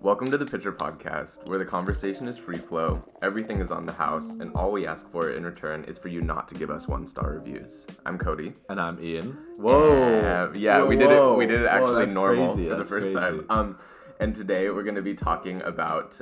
Welcome to the Pitcher Podcast, where the conversation is free flow, everything is on the house, and all we ask for in return is for you not to give us 1-star reviews. I'm Cody. And I'm Ian. Whoa. Yeah, we did it actually normal crazy. for the first time. And today we're going to be talking about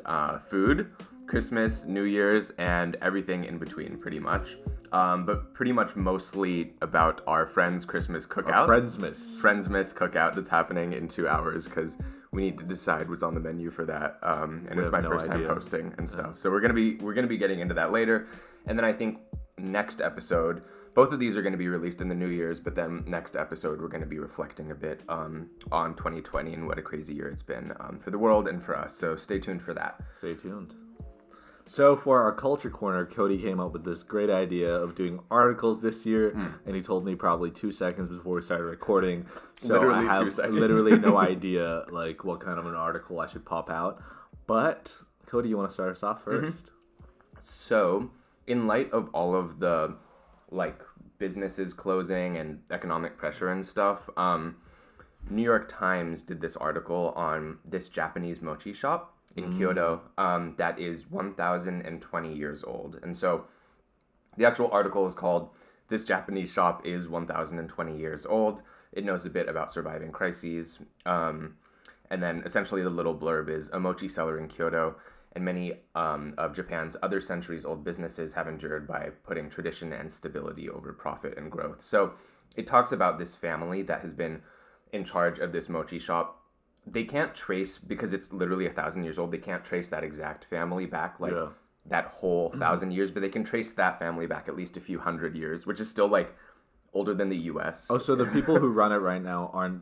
food, Christmas, New Year's, and everything in between, pretty much. But pretty much mostly about our friend's Christmas cookout. Friendsmas cookout that's happening in 2 hours because we need to decide what's on the menu for that. And it's my first time hosting and stuff. Yeah. So we're gonna be getting into that later. And then I think next episode, both of these are gonna be released in the New Year's, but then next episode we're gonna be reflecting a bit on 2020 and what a crazy year it's been for the world and for us. So stay tuned for that. Stay tuned. So for our culture corner, Cody came up with this great idea of doing articles this year, and he told me probably 2 seconds before we started recording. So literally I have 2 seconds. literally no idea like what kind of an article I should pop out. But Cody, you want to start us off first? So in light of all of the businesses closing and economic pressure and stuff, New York Times did this article on this Japanese mochi shop in Kyoto, that is 1,020 years old. And so the actual article is called, "This Japanese Shop is 1,020 Years Old. It knows a bit about surviving crises." And then essentially the little blurb is, "A mochi seller in Kyoto and many of Japan's other centuries-old businesses have endured by putting tradition and stability over profit and growth." So it talks about this family that has been in charge of this mochi shop. They can't trace, because it's literally 1,000 years old, they can't trace that exact family back, that whole 1,000 years, but they can trace that family back at least a few hundred years, which is still, older than the U.S. Oh, so the people who run it right now aren't,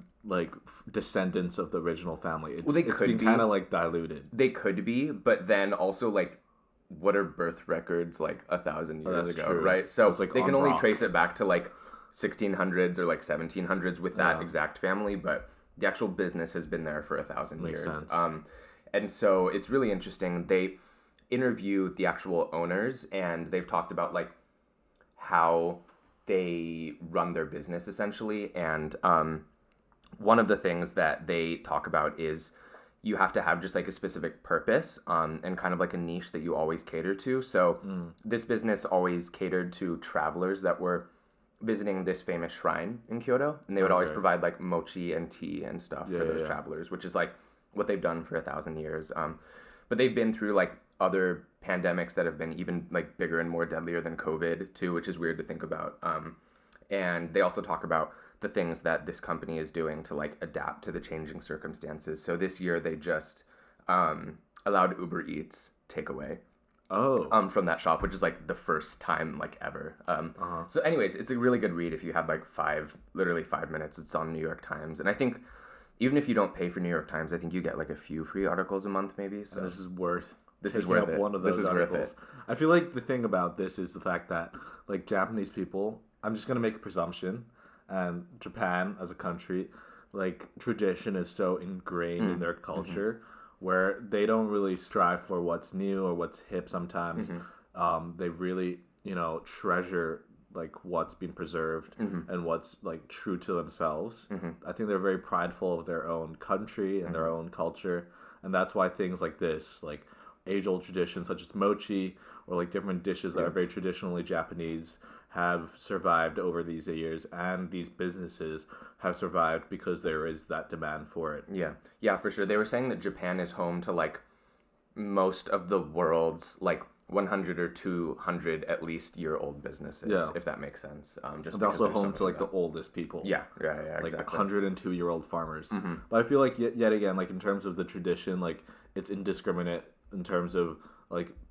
descendants of the original family. It's been kind of, diluted. They could be, but then also, what are birth records, 1,000 years ago, true. right? So they can only trace it back to, 1600s or, 1700s with that exact family, but the actual business has been there for 1,000 years. Makes sense. And so it's really interesting. They interview the actual owners, and they've talked about how they run their business essentially. And one of the things that they talk about is you have to have just a specific purpose and kind of a niche that you always cater to. So this business always catered to travelers that were visiting this famous shrine in Kyoto, and they would always provide mochi and tea and stuff for those travelers, which is what they've done for 1,000 years. But they've been through other pandemics that have been even bigger and more deadlier than COVID too, which is weird to think about. And they also talk about the things that this company is doing to adapt to the changing circumstances. So this year they just allowed Uber Eats takeaway. From that shop, which is the first time ever. So anyways, it's a really good read if you have literally 5 minutes. It's on New York Times, and I think even if you don't pay for New York Times, I think you get a few free articles a month maybe. So this is worth it. One of those articles. I feel the thing about this is the fact that Japanese people, I'm just gonna make a presumption, and Japan as a country, tradition is so ingrained in their culture. Where they don't really strive for what's new or what's hip sometimes. They really, treasure what's been preserved and what's true to themselves. I think they're very prideful of their own country and their own culture, and that's why things like this, age-old traditions such as mochi or different dishes that are very traditionally Japanese, have survived over these years, and these businesses have survived because there is that demand for it. Yeah, for sure. They were saying that Japan is home to most of the world's 100 or 200 at least year-old businesses, if that makes sense. They're also home to the oldest people. Yeah, exactly. 102-year-old farmers. But I feel yet again, in terms of the tradition, it's indiscriminate in terms of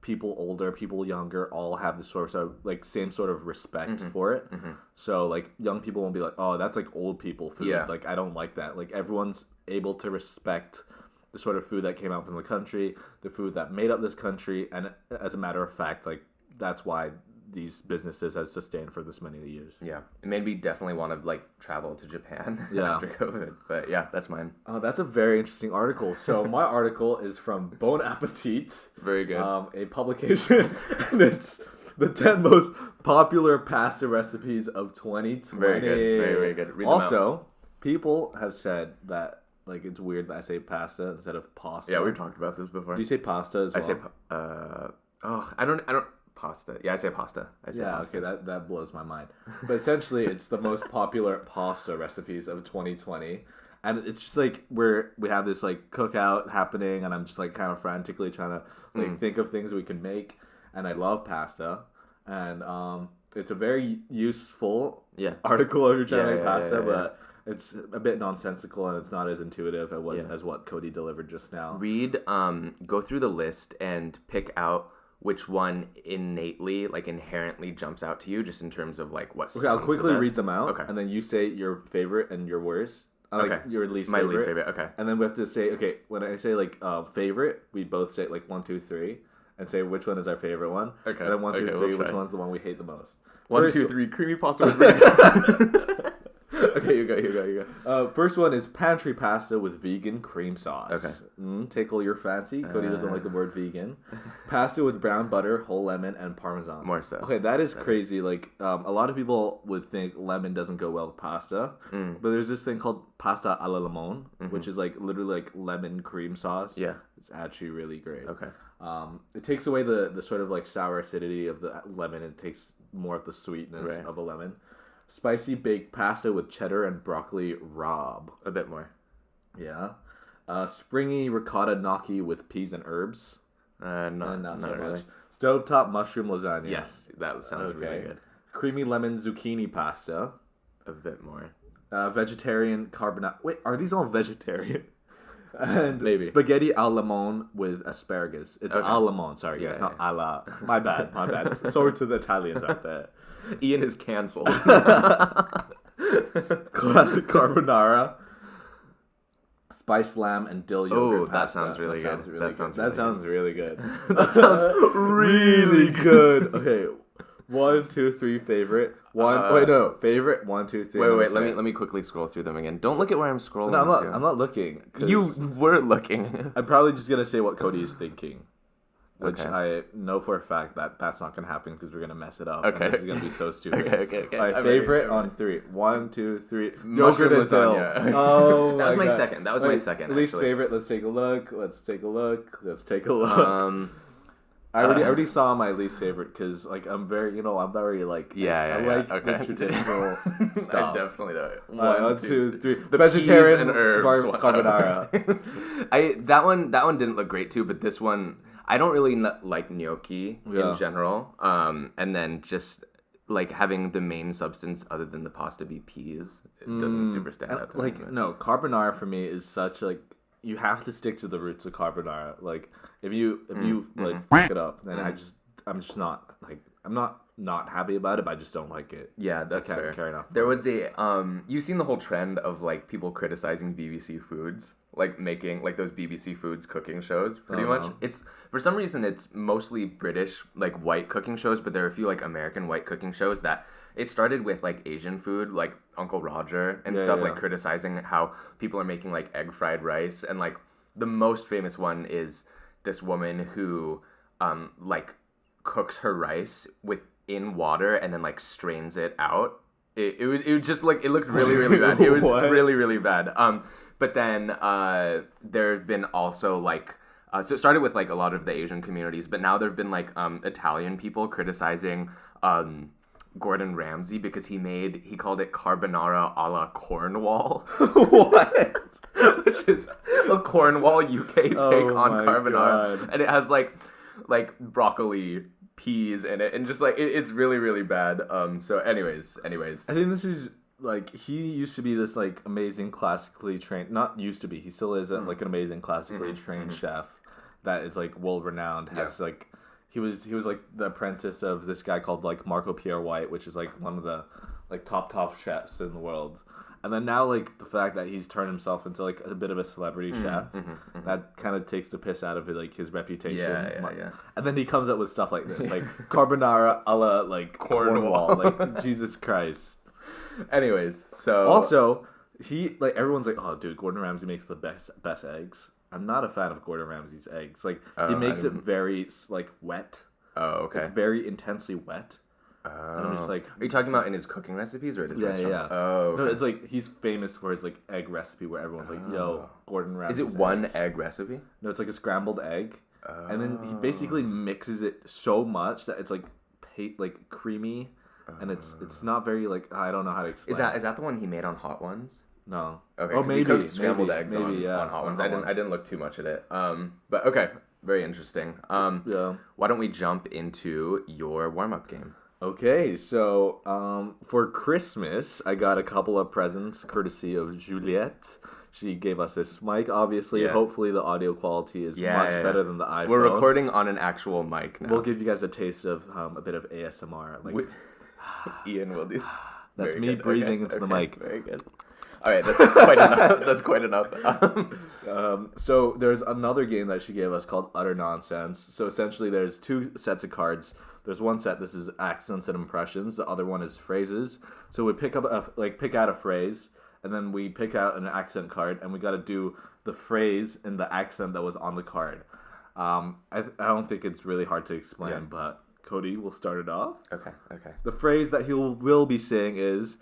people older, people younger, all have the sort of same sort of respect for it. So young people won't be oh, that's old people food. I don't like that. Everyone's able to respect the sort of food that came out from the country, the food that made up this country, and as a matter of fact, that's why these businesses have sustained for this many years. Yeah, it made me definitely want to travel to Japan after COVID. But yeah, that's mine. That's a very interesting article. So my article is from Bon Appetit. Very good. A publication, and it's the 10 most popular pasta recipes of 2020. Very good. Very, very good. Read them also, people have said that like it's weird that I say pasta instead of pasta. Yeah, we've talked about this before. Do you say pasta as well? I say I don't pasta. Yeah, I say pasta. Okay, that blows my mind. But essentially, it's the most popular pasta recipes of 2020. And it's just like we have this like cookout happening, and I'm just like kind of frantically trying to like think of things we can make. And I love pasta, and it's a very useful article if you're trying to make pasta, but it's a bit nonsensical and it's not as intuitive as what Cody delivered just now. Go through the list and pick out which one inherently jumps out to you, just in terms of like what. Okay, I'll quickly read them out, and then you say your favorite and your worst. Your least favorite. My least favorite, okay. And then we have to say, okay, when I say, like, favorite, we both say, like, 1, 2, 3, and say which one is our favorite one. Okay. And then 1, 2, 3, which one's the one we hate the most. 1, 2, 3, creamy pasta with vegetable. Okay, you go. First one is pantry pasta with vegan cream sauce. Okay. Tickle your fancy. Cody doesn't like the word vegan. Pasta with brown butter, whole lemon, and parmesan. More so. Okay, that is crazy. Like, a lot of people would think lemon doesn't go well with pasta. But there's this thing called pasta alla limone, which is like literally like lemon cream sauce. Yeah. It's actually really great. Okay. It takes away the sort of like sour acidity of the lemon. It takes more of the sweetness of a lemon. Spicy baked pasta with cheddar and broccoli rabe. A bit more. Yeah. Springy ricotta gnocchi with peas and herbs. Not so really. much. Stovetop mushroom lasagna. Yes, that sounds really good. Creamy lemon zucchini pasta. A bit more. Vegetarian carbonara. Wait, are these all vegetarian? And maybe. Spaghetti al limone with asparagus. It's al limone, sorry. It's not alla. My bad. Sorry to the Italians out there. Ian is cancelled. Classic carbonara. Spiced lamb and dill yogurt that pasta. sounds really good. That sounds really good. That sounds really good. Okay, 1, 2, 3 favorite. Favorite. 1, 2, 3. Wait. Let me quickly scroll through them again. Don't look at where I'm scrolling. No, I'm not looking. You were looking. I'm probably just gonna say what Cody is thinking. Which I know for a fact that that's not going to happen because we're going to mess it up. Okay. And this is going to be so stupid. Okay. All right, favorite on 3. 1, 2, 3. Mushroom Yogurt and dill. lasagna. Oh, that was my second. My second. Least actually. favorite. Let's take a look. I already saw my least favorite because like I'm very like I like the traditional stuff. I definitely know it. 1, 2, 3. The vegetarian and herbs carbonara. That one didn't look great too, but this one. I don't really like gnocchi in general, and then just like having the main substance other than the pasta be peas, it doesn't super stand out to me. No, carbonara for me is such like you have to stick to the roots of carbonara. Like if you fuck it up, then I'm just not like I'm not happy about it, but I just don't like it. Yeah, that's fair. Fair enough. There was you've seen the whole trend of like people criticizing BBC Foods, like making like those BBC Foods cooking shows. Pretty much, it's for some reason it's mostly British like white cooking shows, but there are a few like American white cooking shows that it started with like Asian food, like Uncle Roger and stuff, like criticizing how people are making like egg fried rice, and like the most famous one is this woman who like cooks her rice in water and then like strains it out. It was just like it looked really bad. It was really bad. But then there have been also like so it started with like a lot of the Asian communities, but now there have been like Italian people criticizing Gordon Ramsay because he called it carbonara a la Cornwall. What? Which is a Cornwall UK take on carbonara. God. And it has like broccoli, peas in it, and just like it's really bad. So anyways. I think this is like he used to be this like amazing classically trained, not used to be, he still is like an amazing classically trained chef that is like world renowned, has like he was like the apprentice of this guy called like Marco Pierre White, which is like one of the like top chefs in the world. And then now, like, the fact that he's turned himself into, like, a bit of a celebrity chef, that kind of takes the piss out of, like, his reputation. Yeah. And then he comes up with stuff like this, like, carbonara a la, like, Cornwall. Like, Jesus Christ. Anyways, so... Also, everyone's like, oh, dude, Gordon Ramsay makes the best eggs. I'm not a fan of Gordon Ramsay's eggs. Like, he makes it very, like, wet. Oh, okay. Like, very intensely wet. And I'm just like, are you talking about in his cooking recipes or in his yeah, restaurants? yeah. Oh, okay. No, it's like he's famous for his like egg recipe where everyone's like, "Yo, Gordon Ramsay's Is it one eggs." egg recipe? No, it's like a scrambled egg, and then he basically mixes it so much that it's like like creamy, and it's not very like I don't know how to explain. Is that the one he made on Hot Ones? No. Okay. Oh, 'cause he maybe cooked scrambled eggs maybe, on Hot Ones. I Ones. didn't look too much at it. But okay, very interesting. Yeah. Why don't we jump into your warm up game? Okay, so for Christmas, I got a couple of presents courtesy of Juliette. She gave us this mic, obviously. Yeah. Hopefully the audio quality is much better than the iPhone. We're recording on an actual mic now. We'll give you guys a taste of a bit of ASMR. Like Ian will do. That's Very me good. breathing into the mic. Very good. All right, that's quite enough. That's quite enough. So there's another game that she gave us called Utter Nonsense. So essentially there's two sets of cards. There's one set, this is accents and impressions. The other one is phrases. So we pick out a phrase, and then we pick out an accent card, and we got to do the phrase in the accent that was on the card. I don't think it's really hard to explain, but Cody will start it off. Okay. The phrase that he will be saying is,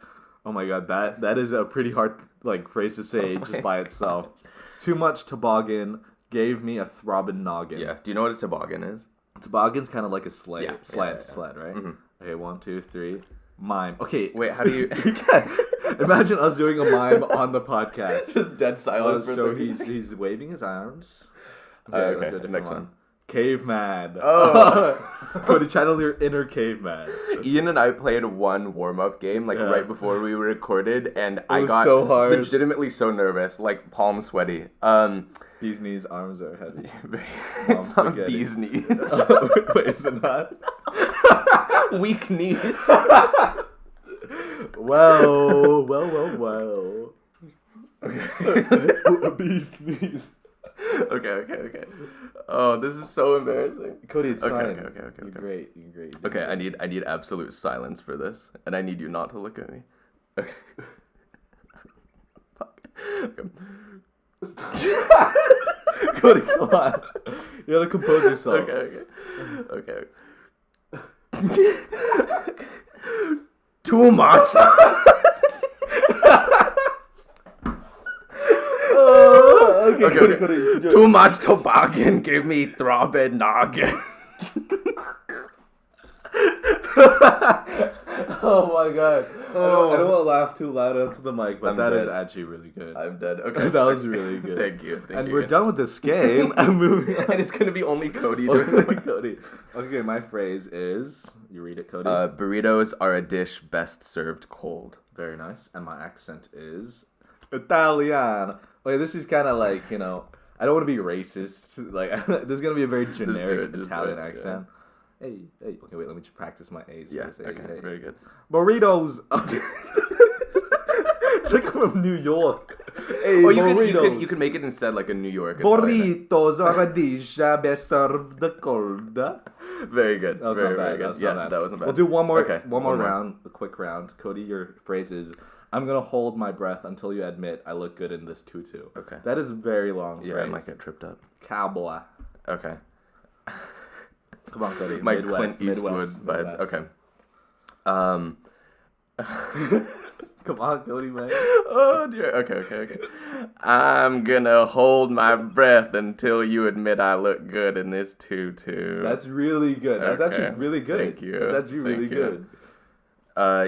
oh my god, that is a pretty hard phrase to say just by itself. Too much toboggan gave me a throbbing noggin. Yeah. Do you know what a toboggan is? Toboggan's kind of like a sled, Yeah. sled, right? Mm-hmm. Okay, 1, 2, 3. Mime. Okay. Wait, how do you... Imagine us doing a mime on the podcast. Just dead silence for so 30 he's waving his arms. Okay, let's do a different next one. Caveman. Oh. Cody, channel your inner caveman. Ian and I played one warm-up game right before we recorded, and I got so hard. legitimately so nervous, like palm sweaty. Bee's knees, arms are heavy. It's not bee's knees. Wait, is it not? Weak knees. Well. Okay. Bee's knees. Okay. Oh, this is so embarrassing. Cody, it's fine. Okay. You're great. Okay, I need absolute silence for this, and I need you not to look at me. Okay. Cody, come on. You gotta compose yourself. Okay. Too much. Okay. Too much toboggan gave me throbbing noggin. Oh my god. I don't want to laugh too loud into the mic, but that is actually really good. I'm dead. Okay. That was really good. Thank you. And we're done with this game. I'm moving on. And it's going to be only Cody doing Cody. Okay, my phrase is... You read it, Cody? Burritos are a dish best served cold. Very nice. And my accent is... Italian. Okay, this is kind of like, I don't want to be racist. This is going to be a very generic Italian accent. Yeah. Hey. Okay, wait, let me just practice my A's. Yeah, first. okay, Hey. very good. Burritos. It's like from New York. Hey, burritos. You could make it instead like a New York. Burritos are a dish best served cold. Very good. That was very, not bad. very good. That wasn't bad. We'll do one more. Okay, one more round. A quick round. Cody, your phrase is, I'm going to hold my breath until you admit I look good in this tutu. Okay. That is a very long Yeah, phrase. I might get tripped up. Cowboy. Okay. Come on, Cody. My Midwest, Clint Eastwood Midwest, vibes. Midwest. Okay. Come on, Cody, man. Oh, dear. Okay. I'm gonna hold my breath until you admit I look good in this tutu. That's really good. That's actually really good. Thank you. That's actually really good.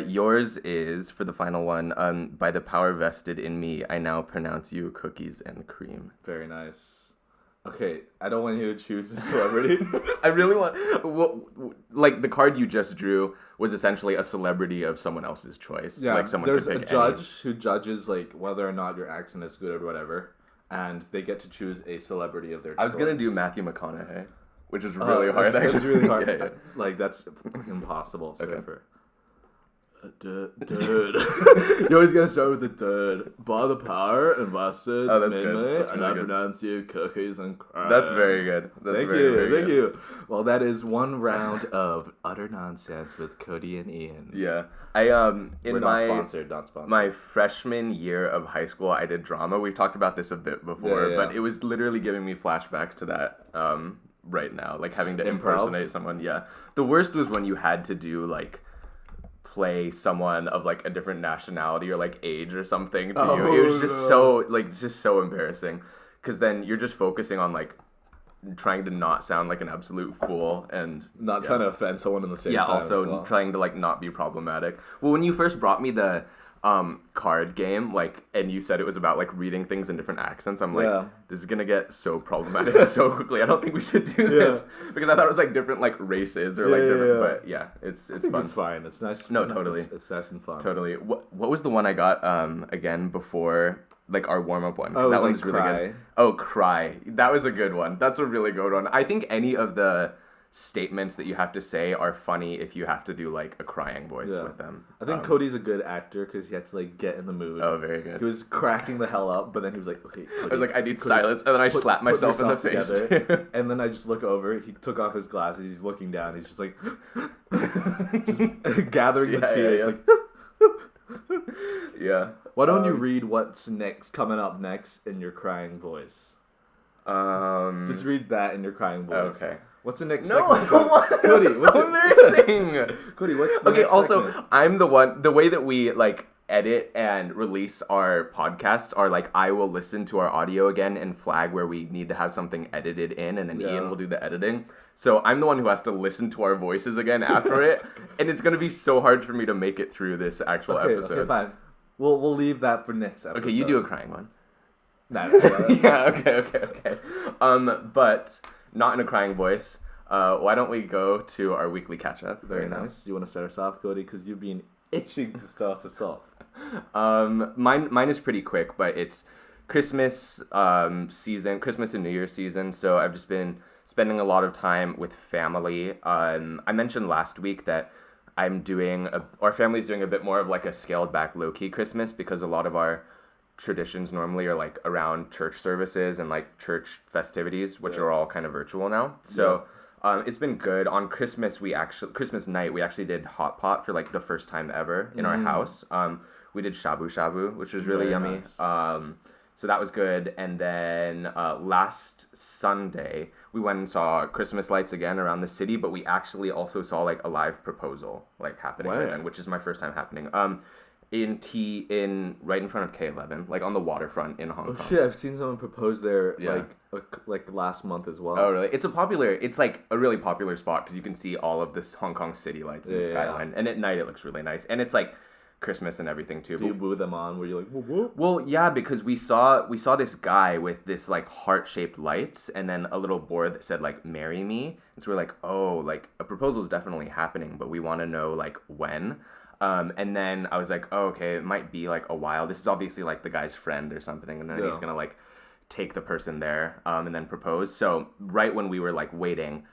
Yours is, for the final one, by the power vested in me, I now pronounce you cookies and cream. Very nice. Okay, I don't want you to choose a celebrity. I really want... the card you just drew was essentially a celebrity of someone else's choice. Yeah, Someone there's could a pick judge who judges, whether or not your accent is good or whatever, and they get to choose a celebrity of their choice. I was going to do Matthew McConaughey, which is really hard, That's really hard. Yeah. That's impossible. Okay. Dude. You always gotta start with the dude. By the power invested Oh, that's in good. me, That's and really I good. pronounce you cookies and cream. That's very good. Thank you. Well, that is one round of utter nonsense with Cody and Ian. Yeah. We're not sponsored. My freshman year of high school, I did drama. We've talked about this a bit before, but it was literally giving me flashbacks to that right now, having to impersonate someone. Yeah. The worst was when you had to do play someone of like a different nationality or like age or something to you. It was just so embarrassing, because then you're just focusing on like trying to not sound like an absolute fool and not trying to offend someone in the same time. Also trying to like not be problematic. Well, when you first brought me the card game, like, and you said it was about like reading things in different accents, I'm like, this is gonna get so problematic so quickly. I don't think we should do this, because I thought it was like different like races or like different, but it's fun. It's fine. It's nice. No, totally. It's nice and fun. Totally. What was the one I got again before like our warm up one? Oh, that one's like really good. Oh, cry. That was a good one. That's a really good one. I think any of the statements that you have to say are funny if you have to do like a crying voice with them. I think Cody's a good actor because he had to like get in the mood. Oh, very good. He was cracking the hell up, but then he was like, okay, Cody, I was like, I need silence, and then I slapped myself in the face. And then I just look over, he took off his glasses, he's looking down, he's just like just gathering the tears like yeah. Why don't you read what's coming up next in your crying voice? Just read that in your crying voice. Okay. What's the next segment? Cody, what's embarrassing. Cody, what's the next also, segment? I'm the way that we like edit and release our podcasts are like, I will listen to our audio again and flag where we need to have something edited in, and then Ian will do the editing. So I'm the one who has to listen to our voices again after it, and it's gonna be so hard for me to make it through this actual episode. Okay, fine. We'll leave that for next episode. Okay, you do a crying one. No. Yeah. Okay. But not in a crying voice. Why don't we go to our weekly catch up? Very nice. You want to start us off, Cody? Because you've been itching to start us off. Mine is pretty quick, but it's Christmas season, Christmas and New Year's season. So I've just been spending a lot of time with family. I mentioned last week that our family's doing a bit more of like a scaled back low key Christmas, because a lot of our traditions normally are like around church services and like church festivities, which are all kind of virtual now. So it's been good. On Christmas night we actually did hot pot for like the first time ever in our house. We did shabu shabu, which was really yummy. Nice. So that was good. And then last Sunday we went and saw Christmas lights again around the city, but we actually also saw like a live proposal like happening right then, which is my first time happening. In right in front of K11, like on the waterfront in Hong Kong. Oh shit, I've seen someone propose there like last month as well. Oh really? It's like a really popular spot because you can see all of this Hong Kong city lights in the skyline, and at night it looks really nice, and it's like Christmas and everything too. Do you woo them on? Were you like, whoop, whoop? Well, yeah, because we saw this guy with this like heart-shaped lights and then a little board that said like "Marry Me," and so we're like, oh, like a proposal is definitely happening, but we want to know like when. And then I was like, oh, okay, it might be like a while. This is obviously like the guy's friend or something, and then he's gonna like take the person there and then propose. So right when we were like waiting,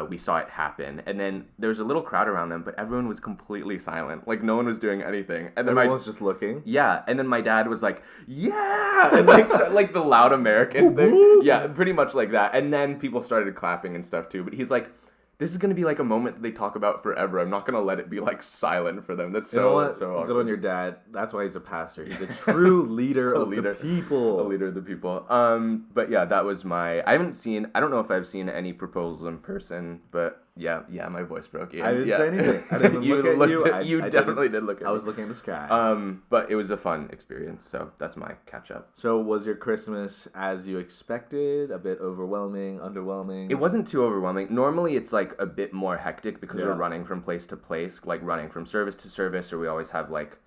we saw it happen, and then there was a little crowd around them, but everyone was completely silent. Like no one was doing anything, and then everyone was just looking. Yeah, and then my dad was like, "Yeah," and like the loud American thing. Yeah, pretty much like that. And then people started clapping and stuff too. But he's like, this is going to be like a moment that they talk about forever. I'm not going to let it be like silent for them. That's so awesome. Good on your dad. That's why he's a pastor. He's a true leader of the people. A leader of the people. But yeah, that was I don't know if I've seen any proposals in person, but yeah, my voice broke. I didn't say anything. I didn't even look at you. You definitely did look at me. I was looking at the sky. But it was a fun experience, so that's my catch up. So was your Christmas as you expected? A bit overwhelming, underwhelming? It wasn't too overwhelming. Normally it's like a bit more hectic because we're running from place to place, like running from service to service, or we always have like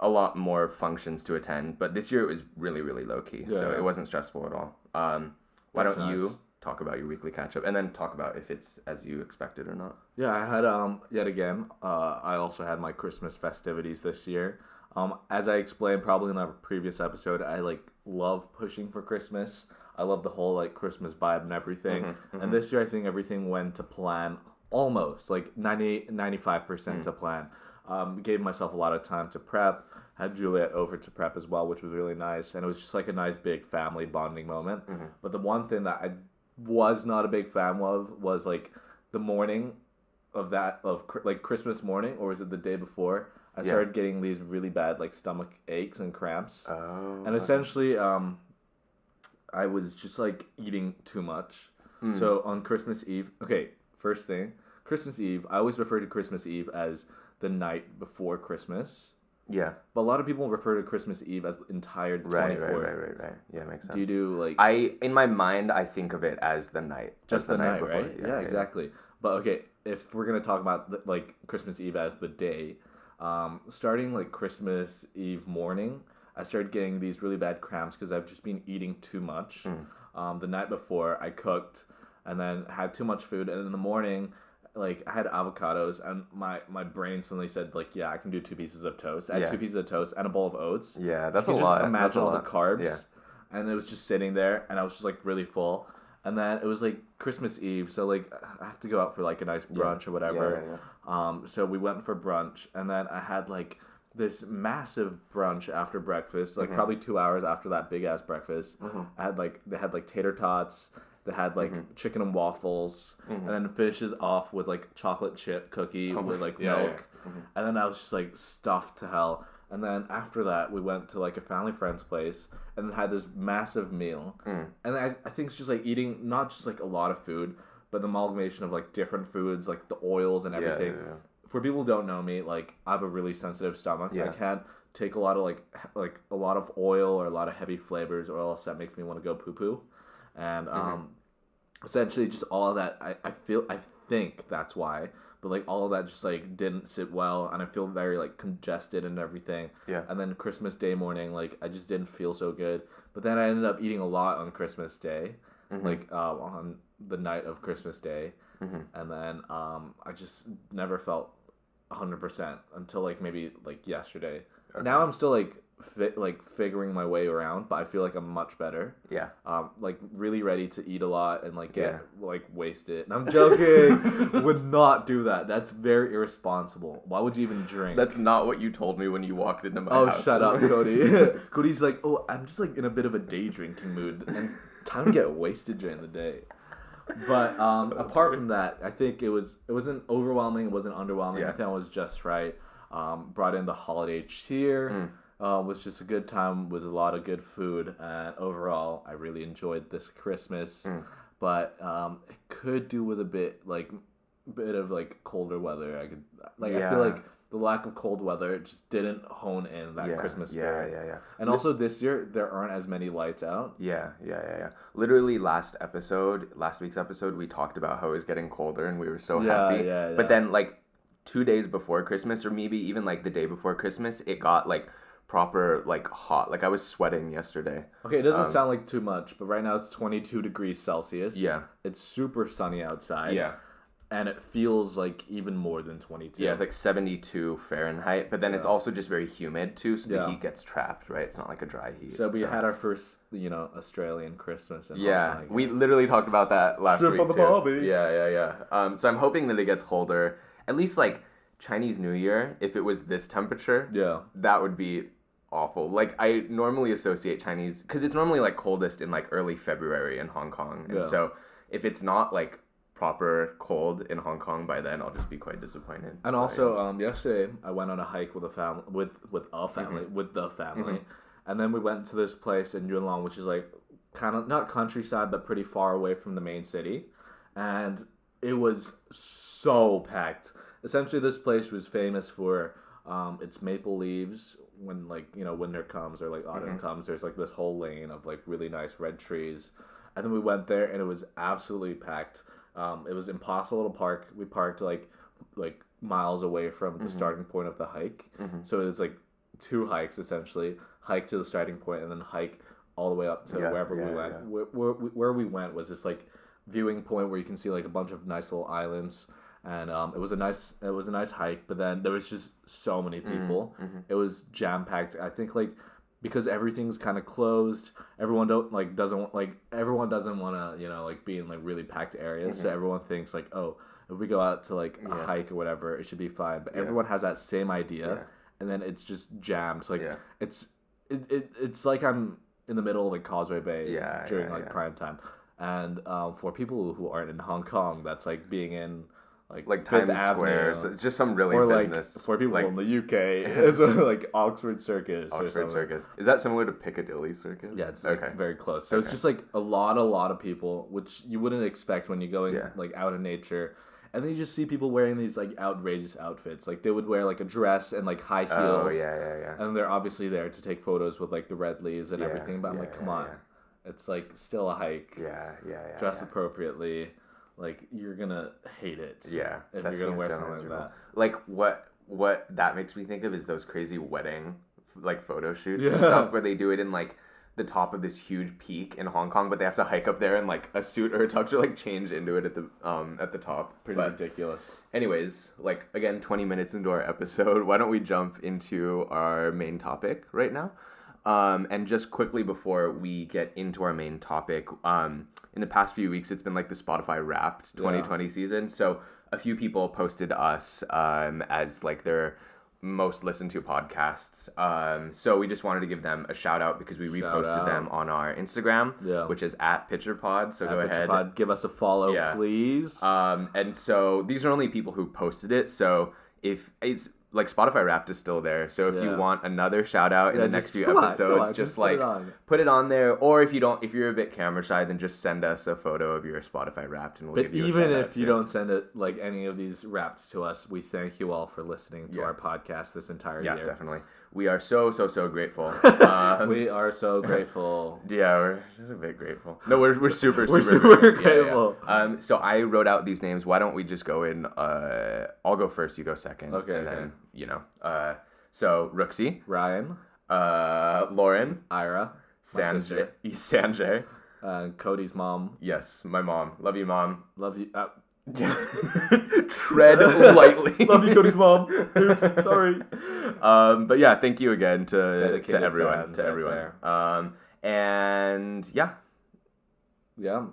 a lot more functions to attend. But this year it was really, really low key, so it wasn't stressful at all. Why don't you talk about your weekly catch up and then talk about if it's as you expected or not? Yeah, I had yet again. I also had my Christmas festivities this year. As I explained probably in our previous episode, I like love pushing for Christmas. I love the whole like Christmas vibe and everything. And this year I think everything went to plan, almost like 95% to plan. Gave myself a lot of time to prep. Had Juliet over to prep as well, which was really nice, and it was just like a nice big family bonding moment. But the one thing that I was not a big fan of was like the morning of like Christmas morning, or was it the day before? I started getting these really bad like stomach aches and cramps. And essentially I was just like eating too much. So on Christmas Eve, okay, first thing, Christmas Eve, I always refer to Christmas Eve as the night before Christmas. Yeah. But a lot of people refer to Christmas Eve as the entire 24th. Right. Yeah, makes sense. Do you do like... in my mind, I think of it as the night. Just the night, before. right? Yeah, exactly. But okay, if we're going to talk about like Christmas Eve as the day, starting like Christmas Eve morning, I started getting these really bad cramps because I've just been eating too much. The night before, I cooked and then had too much food. And in the morning... like, I had avocados, and my brain suddenly said, like, yeah, I can do 2 pieces of toast. I had 2 pieces of toast and a bowl of oats. Yeah, that's a lot. Just that's imagine all the carbs. Yeah. And it was just sitting there, and I was just, like, really full. And then it was, like, Christmas Eve, so, like, I have to go out for, like, a nice brunch or whatever. So we went for brunch, and then I had, like, this massive brunch after breakfast, like, probably 2 hours after that big-ass breakfast. I had, like, they had, like, tater tots. They had, like, chicken and waffles, and then finishes off with, like, chocolate chip cookie with, like, milk. And then I was just, like, stuffed to hell. And then after that, we went to, like, a family friend's place and had this massive meal. And I think it's just, like, eating not just, like, a lot of food, but the amalgamation of, like, different foods, like, the oils and everything. For people who don't know me, like, I have a really sensitive stomach. I can't take a lot of, like a lot of oil or a lot of heavy flavors, or else that makes me want to go poo-poo. And essentially just all of that, I think that's why, but like all of that just like didn't sit well, and I feel very like congested and everything. And then Christmas Day morning, like I just didn't feel so good, but then I ended up eating a lot on Christmas Day, like on the night of Christmas Day. And then I just never felt 100% until like maybe like yesterday. Now I'm still like figuring my way around, but I feel like I'm much better. Like really ready to eat a lot and like get like wasted. And I'm joking. Would not do that. That's very irresponsible. Why would you even drink? That's not what you told me when you walked into my house. Oh, shut up, Cody. Cody's like, oh, I'm just like in a bit of a day drinking mood and time to get wasted during the day. But apart from that, I think it wasn't overwhelming. It wasn't underwhelming. I think it was just right. Brought in the holiday cheer. Was just a good time with a lot of good food, and overall I really enjoyed this Christmas. But it could do with a bit of like colder weather. I feel like the lack of cold weather just didn't hone in that Christmas spirit. And also this year there aren't as many lights out. Literally last week's episode, we talked about how it was getting colder and we were so happy. But then like 2 days before Christmas, or maybe even like the day before Christmas, it got like proper like hot. Like I was sweating yesterday. Okay, it doesn't sound like too much, but right now it's 22 degrees Celsius. It's super sunny outside. And it feels like even more than 22. Yeah, it's like 72 Fahrenheit, but then it's also just very humid too, so the heat gets trapped, right? It's not like a dry heat. So we had our first, Australian Christmas. We literally talked about that last week on the too. Bobby. So I'm hoping that it gets colder. At least like Chinese New Year, if it was this temperature, that would be awful. Like I normally associate Chinese, because it's normally like coldest in like early February in Hong Kong, and so if it's not like proper cold in Hong Kong by then, I'll just be quite disappointed. And also yesterday I went on a hike with a family with the family, and then we went to this place in Yunlong, which is like kind of not countryside but pretty far away from the main city, and it was so packed. Essentially this place was famous for its maple leaves. When like winter comes or like autumn comes, there's like this whole lane of like really nice red trees, and then we went there and it was absolutely packed. It was impossible to park. We parked like miles away from the starting point of the hike, so it's like 2 hikes essentially. Hike to the starting point and then hike all the way up to wherever we went. Where we went was this like viewing point where you can see like a bunch of nice little islands. And it was a nice hike, but then there was just so many people. It was jam packed. I think like because everything's kind of closed, everyone doesn't want to like be in like really packed areas. So everyone thinks like, oh, if we go out to like a hike or whatever, it should be fine. But everyone has that same idea, and then it's just jammed. So, like it's like I'm in the middle of like Causeway Bay during prime time. And for people who aren't in Hong Kong, that's like being in like Times Square, it's just some really business. Like for people in the UK, it's like Oxford Circus. Oxford Circus. Is that similar to Piccadilly Circus? Yeah, it's very close. So it's just like a lot of people, which you wouldn't expect when you're going like out in nature. And then you just see people wearing these like outrageous outfits. Like they would wear like a dress and like high heels. Oh yeah. And they're obviously there to take photos with like the red leaves and everything. But I'm like, come on. Yeah. It's like still a hike. Yeah. Dress appropriately. Like you're gonna hate it. Yeah. If you're gonna wear something like that. Like what that makes me think of is those crazy wedding like photo shoots and stuff where they do it in like the top of this huge peak in Hong Kong, but they have to hike up there and like a suit or a tux or like change into it at the top. Pretty ridiculous. Anyways, like again, 20 minutes into our episode, why don't we jump into our main topic right now? And just quickly before we get into our main topic, in the past few weeks, it's been like the Spotify Wrapped 2020 season. So a few people posted us as like their most listened to podcasts. So we just wanted to give them a shout out because we reposted them on our Instagram, which is @PitcherPod. So go ahead. Give us a follow, please. And so these are only people who posted it. So if it's like Spotify Wrapped is still there. So if you want another shout out in the next few episodes, just like put it on there. Or if you're a bit camera shy, then just send us a photo of your Spotify Wrapped and we'll give you a shout out. But even if you don't send it like any of these Wrapped to us, we thank you all for listening to our podcast this entire year. Yeah, definitely. We are so grateful. We are so grateful. Yeah, we're just a bit grateful. No, we're super grateful. Yeah. So I wrote out these names. Why don't we just go in? I'll go first. You go second. Okay. And then so Rooksy, Ryan, Lauren, Ira, Sanjay, Cody's mom. Yes, my mom. Love you, mom. Love you. Tread lightly. Love you, Cody's mom. Oops, sorry. But yeah, thank you again to everyone. And yeah.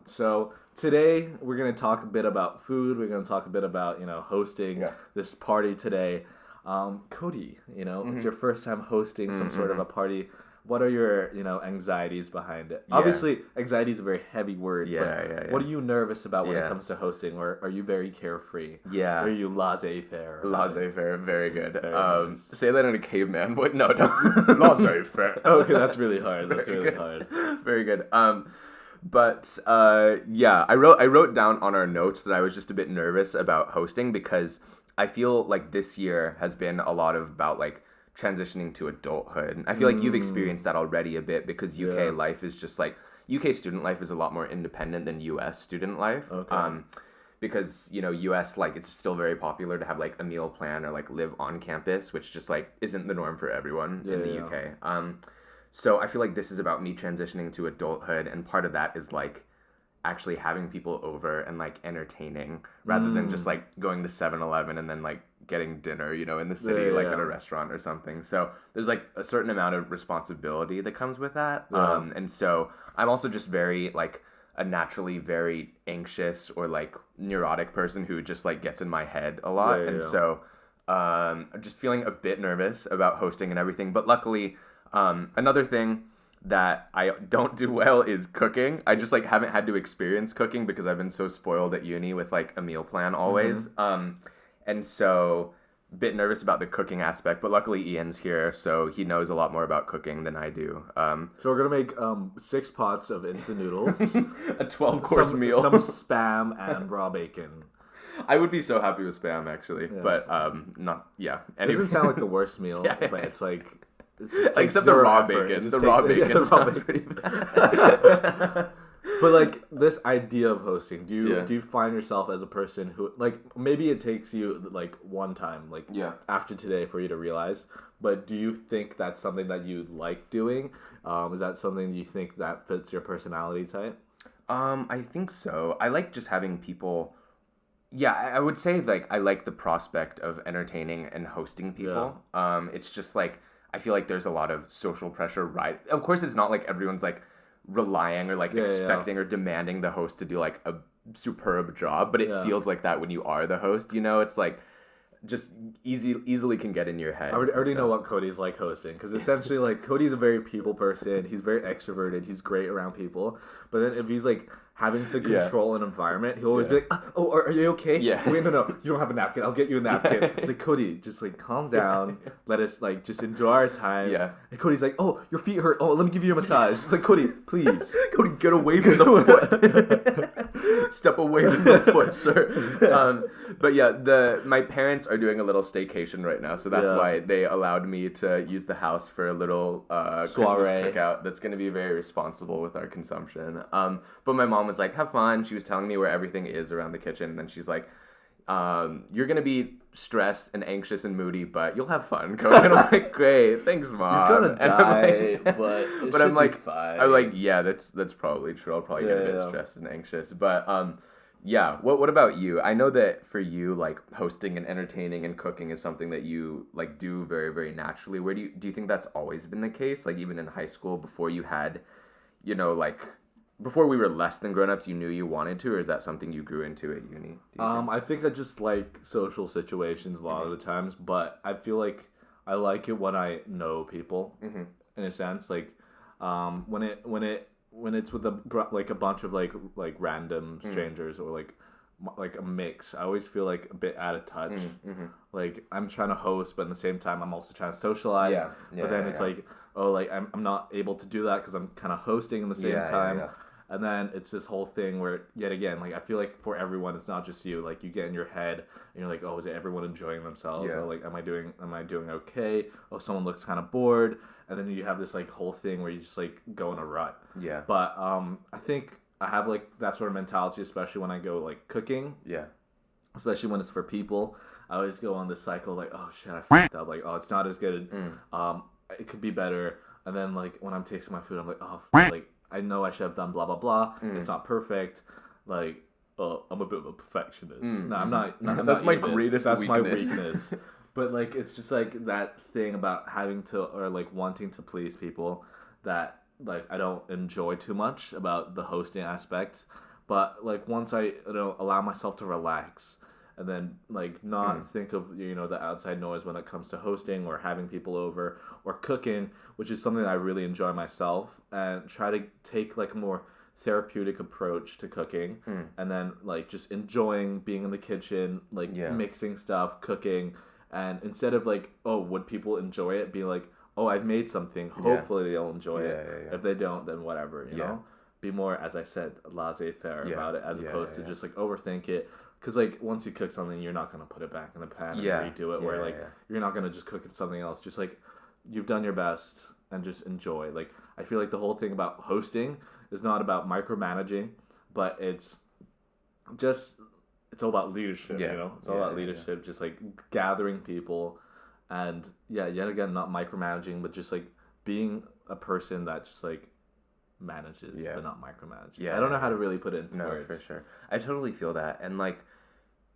So today we're gonna talk a bit about food. We're gonna talk a bit about hosting this party today. Cody, it's your first time hosting some sort of a party. What are your, anxieties behind it? Yeah. Obviously, anxiety is a very heavy word. Yeah. What are you nervous about when it comes to hosting, or are you very carefree? Yeah. Or are you laissez-faire? Laissez-faire, very good. Say that in a caveman. What? No, don't. Laissez-faire. Okay, that's really hard. That's really hard. Very good. But I wrote down on our notes that I was just a bit nervous about hosting because I feel like this year has been a lot about like transitioning to adulthood. I feel like you've experienced that already a bit because UK life is just like UK student life is a lot more independent than US student life. Okay. Because US like it's still very popular to have like a meal plan or like live on campus, which just like isn't the norm for everyone in the UK. So I feel like this is about me transitioning to adulthood, and part of that is like actually having people over and like entertaining rather than just like going to 7-Eleven and then like getting dinner, in the city, at a restaurant or something. So there's like a certain amount of responsibility that comes with that. And so I'm also just very like a naturally very anxious or like neurotic person who just like gets in my head a lot. So I'm just feeling a bit nervous about hosting and everything. But luckily, another thing that I don't do well is cooking. I just like haven't had to experience cooking because I've been so spoiled at uni with like a meal plan always. And so a bit nervous about the cooking aspect, but luckily Ian's here, so he knows a lot more about cooking than I do. So we're going to make 6 pots of instant noodles. A 12-course meal. Some Spam and raw bacon. I would be so happy with Spam, actually. But, not, yeah. Anyway. It doesn't sound like the worst meal, but it's like... Except the raw bacon. The raw bacon sounds pretty bad. But like this idea of hosting, do you find yourself as a person who like maybe it takes you like one time like after today for you to realize, but do you think that's something that you like doing? Is that something you think that fits your personality type? I think so. I like just having people. Yeah, I would say like I like the prospect of entertaining and hosting people. It's just like I feel like there's a lot of social pressure, right? Of course, it's not like everyone's like relying or like expecting or demanding the host to do like a superb job, but it feels like that when you are the host. It's like just easily can get in your head. I already know what Cody's like hosting, because essentially like Cody's a very people person. He's very extroverted. He's great around people. But then if he's like having to control an environment, he'll always be like, "Oh, are you okay? Yeah. Wait, no, you don't have a napkin. I'll get you a napkin." It's like, Cody, just like calm down. Let us like just enjoy our time. Yeah. And Cody's like, "Oh, your feet hurt. Oh, let me give you a massage." It's like, Cody, please. Cody, get away from the foot. Step away from the foot, sir. But yeah, my parents are doing a little staycation right now, so that's why they allowed me to use the house for a little Christmas cookout. That's going to be very responsible with our consumption. But my mom was like, have fun. She was telling me where everything is around the kitchen, and then she's like, you're gonna be stressed and anxious and moody, but you'll have fun. And I'm like, great, thanks, Mom. You're gonna die, like, but I'm like, fine. I'm like, yeah, that's probably true. I'll probably get a bit stressed and anxious, but yeah. What about you? I know that for you, like hosting and entertaining and cooking is something that you like do very, very naturally. Where do you think that's always been the case? Like even in high school, before you had, like. Before we were less than grown-ups, you knew you wanted to, or is that something you grew into at uni? I think I just like social situations a lot of the times, but I feel like I like it when I know people, in a sense. Like, when it's with a bunch of like random strangers or like a mix, I always feel like a bit out of touch. Like I'm trying to host, but at the same time I'm also trying to socialize. But then it's like, oh, like I'm not able to do that because I'm kind of hosting at the same time. And then it's this whole thing where, yet again, like I feel like for everyone, it's not just you. Like you get in your head, and you're like, oh, is everyone enjoying themselves? Or like, am I doing okay? Oh, someone looks kind of bored. And then you have this like whole thing where you just like go in a rut. Yeah. But I think I have like that sort of mentality, especially when I go like cooking. Yeah. Especially when it's for people, I always go on this cycle like, oh shit, I fucked up. Like, oh, it's not as good. It could be better. And then like when I'm tasting my food, I'm like, oh, like. I know I should have done blah, blah, blah. It's not perfect. Like, I'm a bit of a perfectionist. No, I'm not. That's my greatest weakness. That's my weakness. But, like, it's just, like, that thing about having to, or, like, wanting to please people that, like, I don't enjoy too much about the hosting aspect. But, like, once I, allow myself to relax and then, like, not think of, the outside noise when it comes to hosting or having people over or cooking, which is something that I really enjoy myself, and try to take, like, a more therapeutic approach to cooking, and then, like, just enjoying being in the kitchen, like, mixing stuff, cooking, and instead of, like, oh, would people enjoy it, be like, oh, I've made something, hopefully they'll enjoy it. If they don't, then whatever, you know? Be more, as I said, laissez-faire about it, as opposed to just, like, overthink it. Because, like, once you cook something, you're not going to put it back in the pan and redo it. Where, like, you're not going to just cook it something else. Just, like, you've done your best and just enjoy. Like, I feel like the whole thing about hosting is not about micromanaging, but it's all about leadership, It's all about leadership, just, like, gathering people and, yet again, not micromanaging, but just, like, being a person that just, like, manages but not micromanages. I don't know how to really put it into words. For sure. I totally feel that. And like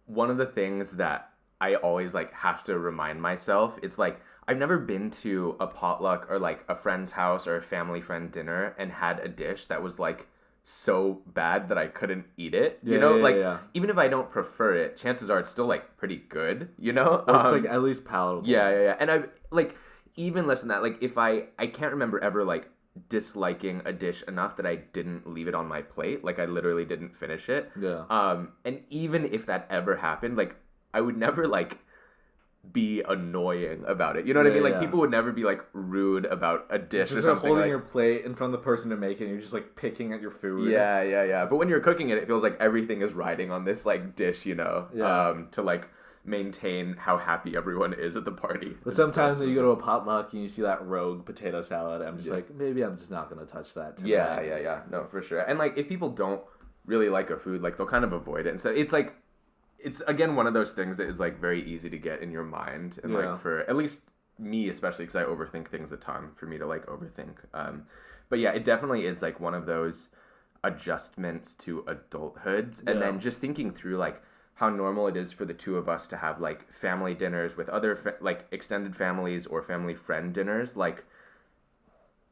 one of the things that I always like have to remind myself, it's like I've never been to a potluck or like a friend's house or a family friend dinner and had a dish that was like so bad that I couldn't eat it. Even if I don't prefer it, chances are it's still like pretty good, It's like at least palatable. And I've like even less than that, like if I can't remember ever like disliking a dish enough that I didn't leave it on my plate. Like I literally didn't finish it. And even if that ever happened, like I would never like be annoying about it. You know what I mean? Like people would never be like rude about a dish just or something. Holding your plate in front of the person to make it, and you're just like picking at your food. But when you're cooking it, it feels like everything is riding on this like dish, to like maintain how happy everyone is at the party. But sometimes when you go to a potluck and you see that rogue potato salad, I'm just like, maybe I'm just not going to touch that tonight. Yeah. No, for sure. And like, if people don't really like a food, like they'll kind of avoid it. And so it's like, it's again, one of those things that is like very easy to get in your mind. And like for at least me, especially because I overthink things a ton, for me to like overthink. But yeah, it definitely is like one of those adjustments to adulthood. And then just thinking through like, how normal it is for the two of us to have like family dinners with other like extended families or family friend dinners. Like,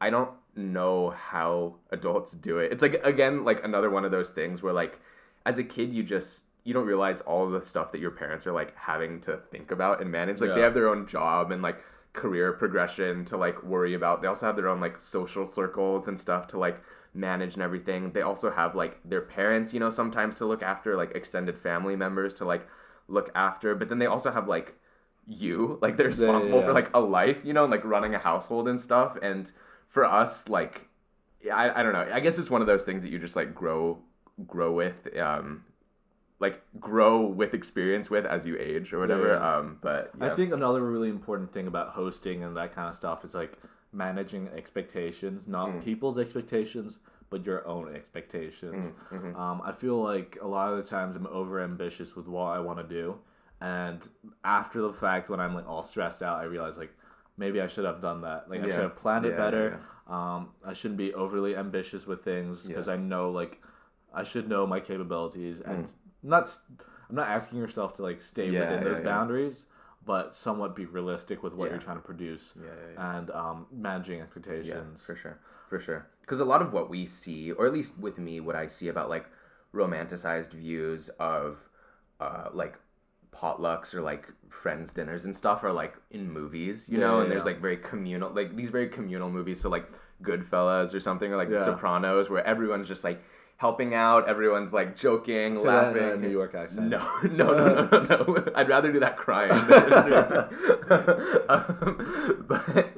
I don't know how adults do it. It's like, again, like another one of those things where like as a kid, you don't realize all the stuff that your parents are like having to think about and manage. Like they have their own job and like career progression to like worry about. They also have their own like social circles and stuff to like manage and everything. They also have like their parents, sometimes to look after, like extended family members to like look after, but then they also have like you, like they're responsible for like a life, and like running a household and stuff. And for us, like I don't know, I guess it's one of those things that you just like grow grow with, like grow with experience with as you age or whatever. But yeah. I think another really important thing about hosting and that kind of stuff is like managing expectations, not people's expectations, but your own expectations. I feel like a lot of the times I'm over ambitious with what I want to do, and after the fact, when I'm like all stressed out, I realize like maybe I should have done that. Like I should have planned it better. I shouldn't be overly ambitious with things because I know like I should know my capabilities, and I'm not asking yourself to like stay within those boundaries, but somewhat be realistic with what you're trying to produce and managing expectations. Yeah, for sure. Because a lot of what we see, or at least with me, what I see about like romanticized views of like potlucks or like friends dinners and stuff are like in movies, you know, and there's like very communal, like these very communal movies, so like Goodfellas or something, or like The Sopranos, where everyone's just like helping out, everyone's like joking, laughing. That in a New York accent. No. I'd rather do that crying. But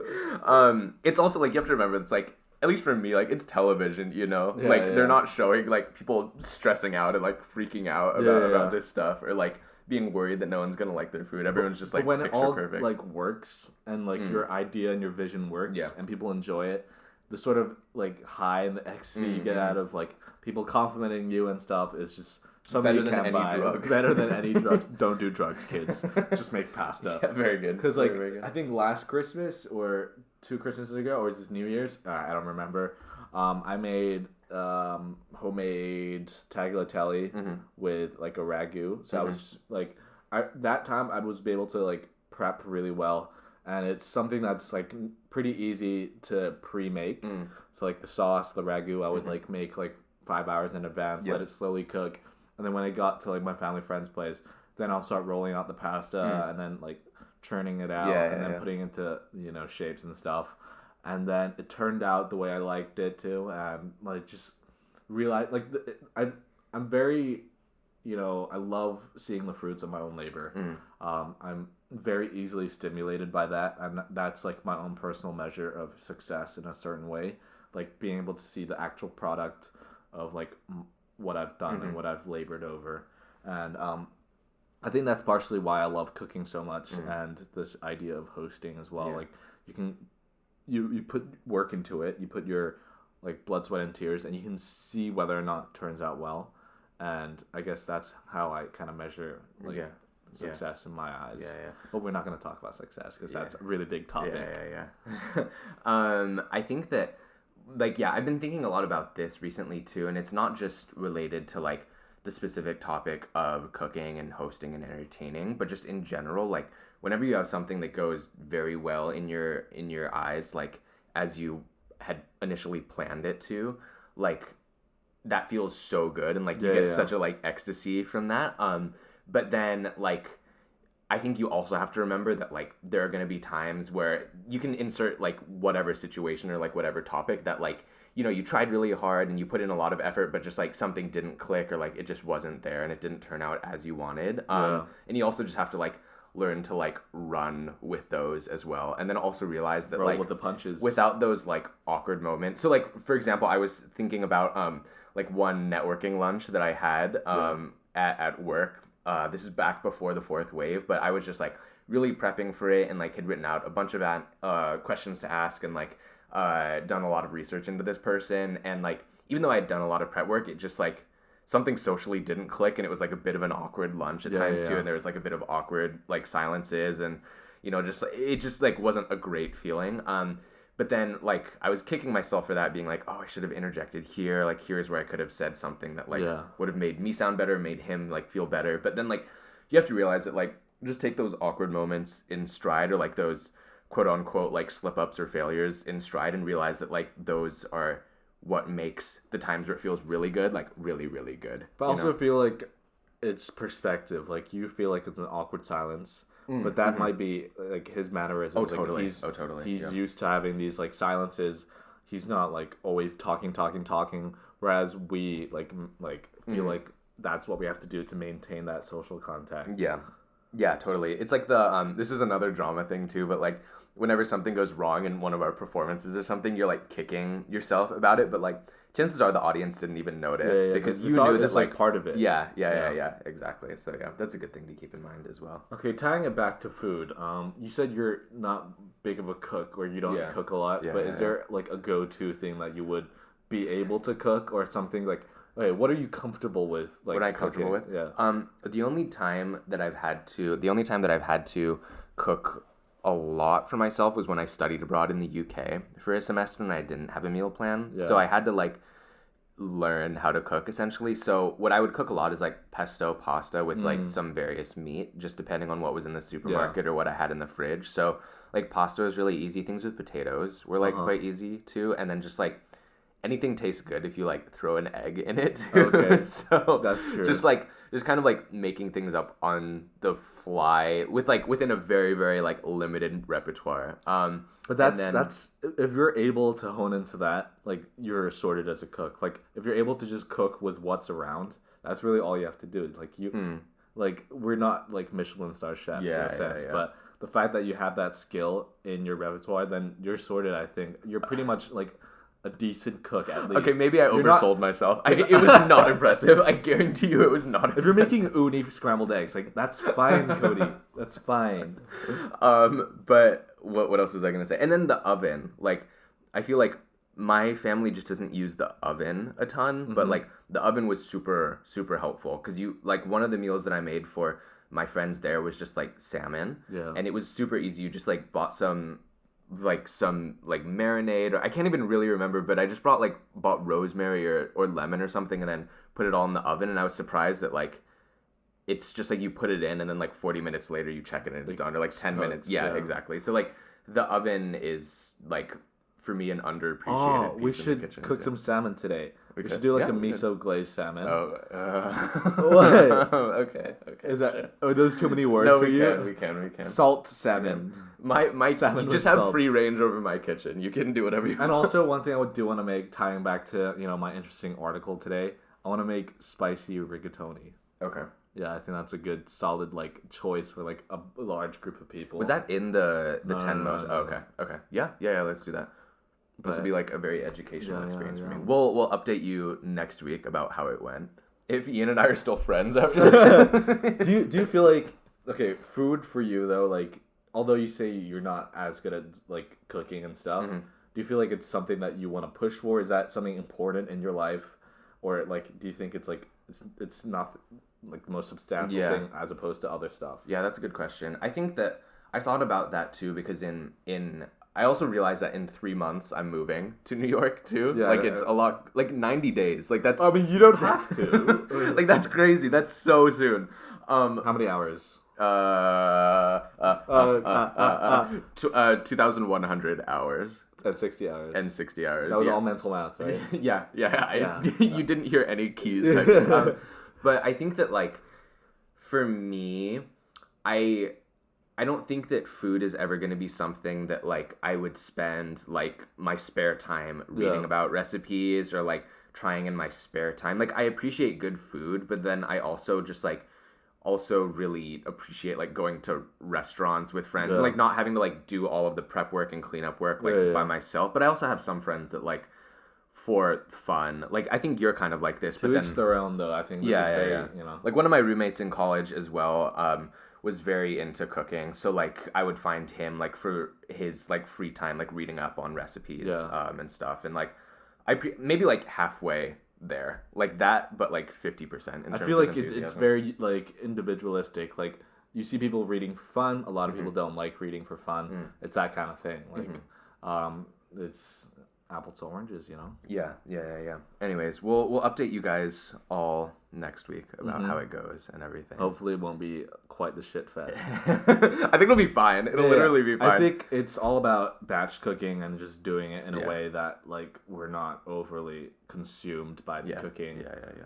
it's also like you have to remember, it's like, at least for me, like it's television, you know, they're not showing like people stressing out and like freaking out about this stuff, or like being worried that no one's gonna like their food. Everyone's just like when picture it all perfect. Like works and like your idea and your vision works and people enjoy it, the sort of like high and the ecstasy you get out of like people complimenting you and stuff is just something better you than can't any buy. drug. Better than any drugs. Don't do drugs, kids. Just make pasta. Yeah, very good. Because like very good. I think last Christmas or 2 Christmases ago, or is this New Year's? I don't remember. I made homemade tagliatelle with like a ragu. So I was just, like, that time I was able to like prep really well, and it's something that's like pretty easy to pre-make. So like the sauce, the ragu, I would like make like 5 hours in advance, let it slowly cook, and then when I got to like my family friend's place, then I'll start rolling out the pasta and then like churning it out and then putting it into, you know, shapes and stuff. And then it turned out the way I liked it to, and like just realized like I'm very, you know, I love seeing the fruits of my own labor. I'm very easily stimulated by that, and that's like my own personal measure of success in a certain way, like being able to see the actual product of like what I've done and what I've labored over. And I think that's partially why I love cooking so much, and this idea of hosting as well. Like you can you put work into it, you put your like blood, sweat, and tears, and you can see whether or not it turns out well. And I guess that's how I kind of measure like success in my eyes. But we're not going to talk about success because that's a really big topic. I think that like I've been thinking a lot about this recently too, and it's not just related to like the specific topic of cooking and hosting and entertaining, but just in general, like whenever you have something that goes very well in your eyes, like as you had initially planned it to, like that feels so good, and like you get such a like ecstasy from that. But then like I think you also have to remember that like there are going to be times where you can insert like whatever situation or like whatever topic that like, you know, you tried really hard and you put in a lot of effort, but just like something didn't click, or like it just wasn't there and it didn't turn out as you wanted. And you also just have to like learn to like run with those as well, and then also realize that roll like with the punches without those like awkward moments. So like for example, I was thinking about like one networking lunch that I had at work. This is back before the fourth wave, but I was just like really prepping for it and like had written out a bunch of questions to ask, and like done a lot of research into this person. And like even though I had done a lot of prep work, it just like something socially didn't click, and it was like a bit of an awkward lunch at times too, and there was like a bit of awkward like silences, and you know, just it just like wasn't a great feeling. But then like I was kicking myself for that, being like, oh, I should have interjected here, like here's where I could have said something that like would have made me sound better, made him like feel better. But then like you have to realize that like just take those awkward moments in stride, or like those quote unquote like slip ups or failures in stride, and realize that like those are what makes the times where it feels really good, like really, really good. But I also feel like it's perspective. Like you feel like it's an awkward silence, but that might be like his mannerisms. Oh, totally. Like, he's used to having these like silences. He's not like always talking. Whereas we like feel like that's what we have to do to maintain that social contact. Yeah, totally. It's like the this is another drama thing too, but like whenever something goes wrong in one of our performances or something, you're like kicking yourself about it, but like chances are the audience didn't even notice because you knew knew that was like part of it. Yeah, exactly. So yeah, that's a good thing to keep in mind as well. Okay, tying it back to food. You said you're not big of a cook, or you don't cook a lot. But is there like a go-to thing that you would be able to cook, or something like? Okay, what are you comfortable with? Like, what am I comfortable with? Yeah. The only time that I've had to cook a lot for myself was when I studied abroad in the UK for a semester, and I didn't have a meal plan, so I had to like learn how to cook essentially. So what I would cook a lot is like pesto pasta with like some various meat, just depending on what was in the supermarket or what I had in the fridge. So like pasta was really easy. Things with potatoes were like quite easy too, and then just like anything tastes good if you like throw an egg in it too. Okay. So that's true. Just kind of like making things up on the fly with like within a very, very like limited repertoire. But that's if you're able to hone into that, like you're sorted as a cook. Like if you're able to just cook with what's around, that's really all you have to do. Like like we're not like Michelin star chefs in a sense, but the fact that you have that skill in your repertoire, then you're sorted. I think you're pretty much like a decent cook at least. Okay, maybe I oversold myself. It was not impressive. I guarantee you it was not impressive. If you're making uni for scrambled eggs, like that's fine, Cody. That's fine. But what else was I gonna say? And then the oven. Like, I feel like my family just doesn't use the oven a ton, but like the oven was super, super helpful because you like one of the meals that I made for my friends there was just like salmon. Yeah. And it was super easy. You just like bought some marinade, or I can't even really remember, but I just bought rosemary or lemon or something and then put it all in the oven, and I was surprised that like it's just like you put it in and then like 40 minutes later you check it and it's done, or like 10 minutes. Yeah, exactly. So like the oven is like for me an underappreciated piece we in the should kitchen cook too. some salmon today. We should do like a miso glazed salmon. What? Okay. Is that sure. are those too many words No, for we you? can. Salt salmon. My salmon you just with have salt. free range over my kitchen. You can do whatever you want. And also one thing I would do want to make, tying back to my interesting article today, I want to make spicy rigatoni. Okay. Yeah, I think that's a good solid like choice for like a large group of people. Was that in the 10 most? No. Oh, okay. Yeah, let's do that. This will be like a very educational experience for me. Yeah. We'll update you next week about how it went. If Ian and I are still friends after that. do you feel like, okay, food for you though, like although you say you're not as good at like cooking and stuff, do you feel like it's something that you want to push for? Is that something important in your life, or like do you think it's like it's not like the most substantial thing as opposed to other stuff? Yeah, that's a good question. I think that I thought about that too because in I also realized that in 3 months I'm moving to New York too. Yeah, like it's a lot, like 90 days. Like that's. I mean, you don't have to. Like that's crazy. That's so soon. How many hours? 2,100 hours. And 60 hours. And 60 hours. That was all mental math, right? Yeah. You didn't hear any keys typing. But I think that like for me, I don't think that food is ever going to be something that like I would spend like my spare time reading about recipes or like trying in my spare time. Like I appreciate good food, but then I also just like also really appreciate like going to restaurants with friends and like not having to like do all of the prep work and cleanup work like by myself. But I also have some friends that like for fun. Like I think you're kind of like this. To each their own though. I think this is very. Like one of my roommates in college as well was very into cooking, so like I would find him like for his like free time like reading up on recipes and stuff, and like maybe like halfway there like that, but like 50%. I feel like it's very like individualistic. Like you see people reading for fun, a lot of people don't like reading for fun. It's that kind of thing. Like it's apples to oranges, Yeah. Anyways, we'll update you guys all next week about how it goes and everything. Hopefully it won't be quite the shit fest. I think it'll be fine. It'll literally be fine. I think it's all about batch cooking and just doing it in a way that like we're not overly consumed by the cooking. Yeah.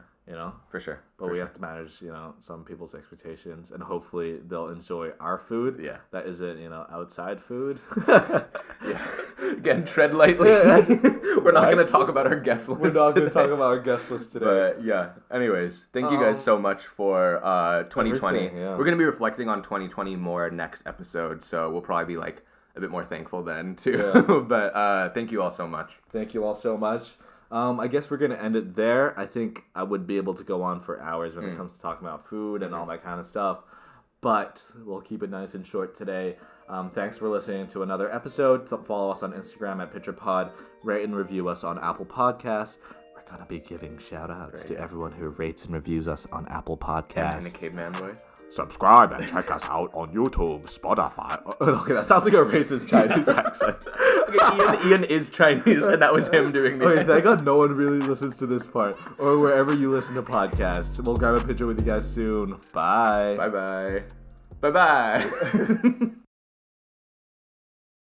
For sure. But we have to manage, some people's expectations, and hopefully they'll enjoy our food. Yeah. That isn't, outside food. Again, tread lightly. We're not going to talk about our guest list. We're not going to talk about our guest list today. But yeah. Anyways, thank you guys so much for 2020. We're going to be reflecting on 2020 more next episode, so we'll probably be like a bit more thankful then too. But thank you all so much. Thank you all so much. I guess we're going to end it there. I think I would be able to go on for hours when it comes to talking about food and all that kind of stuff. But we'll keep it nice and short today. Thanks for listening to another episode. Follow us on Instagram at PitcherPod. Rate and review us on Apple Podcasts. We're going to be giving shout-outs to everyone who rates and reviews us on Apple Podcasts. And in a caveman voice. Subscribe and check us out on YouTube, Spotify. Okay, that sounds like a racist Chinese accent. Okay, Ian is Chinese, and that was him doing the Okay, thank God no one really listens to this part. Or wherever you listen to podcasts. We'll grab a picture with you guys soon. Bye. Bye-bye. Bye-bye.